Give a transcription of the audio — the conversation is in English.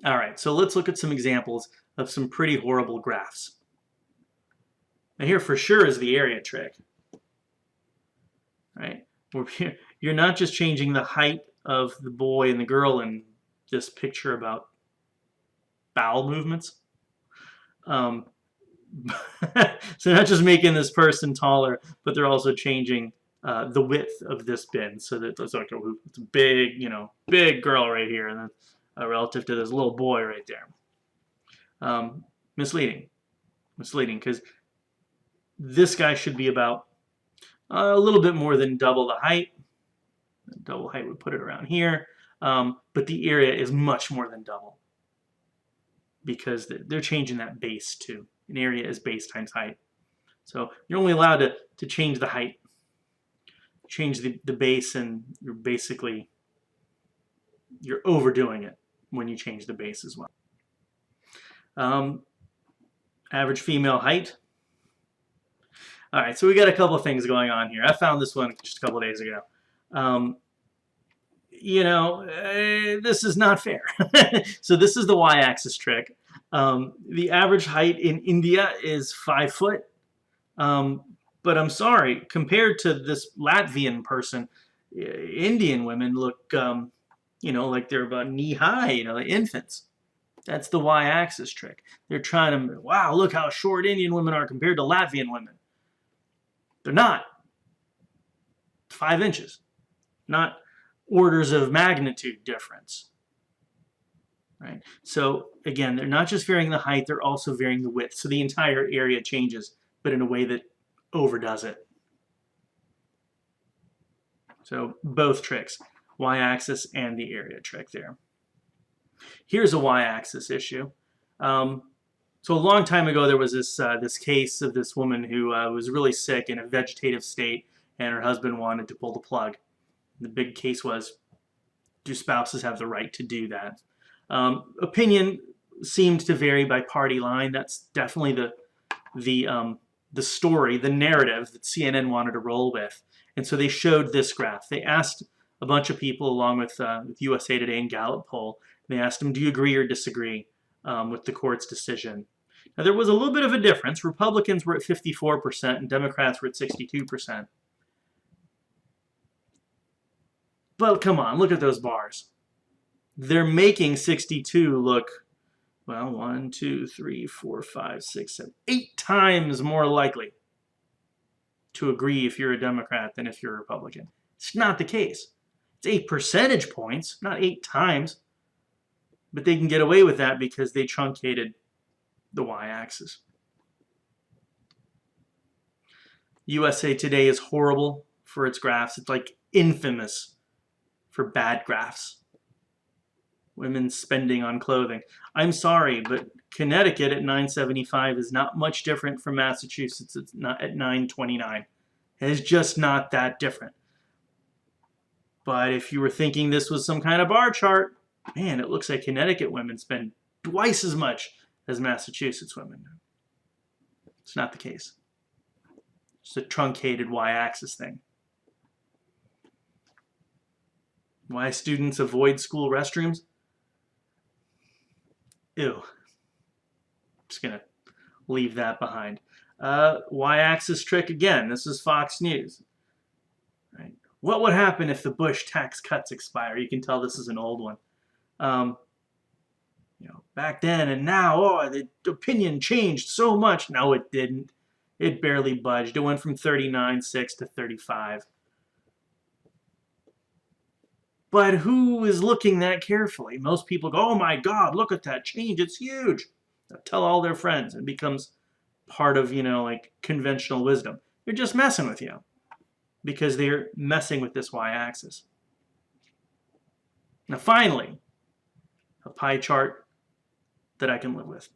All right, so let's look at some examples of some pretty horrible graphs. And here for sure is the area trick, right? You're not just changing the height of the boy and the girl in this picture about bowel movements. So they're not just making this person taller, but they're also changing the width of this bin so that it's like it's a big, big girl right here, and then relative to this little boy right there. Misleading, because this guy should be about a little bit more than double the height. Double height would put it around here, but the area is much more than double because they're changing that base too. An area is base times height. So you're only allowed to change the height, change the base, and you're overdoing it when you change the base as well. Average female height. All right, so we got a couple of things going on here. I found this one just a couple of days ago. This is not fair. So this is the y-axis trick. The average height in India is 5 foot. But I'm sorry, compared to this Latvian person, Indian women look, like they're about knee-high, like infants. That's the y-axis trick. They're trying to, wow, look how short Indian women are compared to Latvian women. They're not. 5 inches. Not orders of magnitude difference. Right? So again, they're not just varying the height, they're also varying the width. So the entire area changes, but in a way that overdoes it. So both tricks, y-axis and the area trick there. Here's a y-axis issue. So a long time ago, there was this case of this woman who was really sick in a vegetative state, and her husband wanted to pull the plug. The big case was, do spouses have the right to do that? Opinion seemed to vary by party line. That's definitely the story, the narrative that CNN wanted to roll with. And so they showed this graph. They asked a bunch of people, along with USA Today and Gallup poll, they asked them, do you agree or disagree with the court's decision? Now, there was a little bit of a difference. Republicans were at 54% and Democrats were at 62%. But come on, look at those bars. They're making 62 look, well, 1, 2, 3, 4, 5, 6, 7, 8 times more likely to agree if you're a Democrat than if you're a Republican. It's not the case. It's 8 percentage points, not 8 times. But they can get away with that because they truncated the y-axis. USA Today is horrible for its graphs. It's like infamous for bad graphs. Women's spending on clothing. I'm sorry, but Connecticut at 975 is not much different from Massachusetts. It's not at 929. It's just not that different. But if you were thinking this was some kind of bar chart, man, it looks like Connecticut women spend twice as much as Massachusetts women do. It's not the case. It's a truncated y-axis thing. Why students avoid school restrooms? Ew. I'm just going to leave that behind. Y-axis trick again. This is Fox News. Right. What would happen if the Bush tax cuts expire? You can tell this is an old one. Back then and now, the opinion changed so much. No, it didn't. It barely budged. It went from 39.6 to 35. But who is looking that carefully? Most people go, oh my God, look at that change. It's huge. They'll tell all their friends. It becomes part of, like conventional wisdom. They're just messing with you because they're messing with this y-axis. Now finally, a pie chart that I can live with.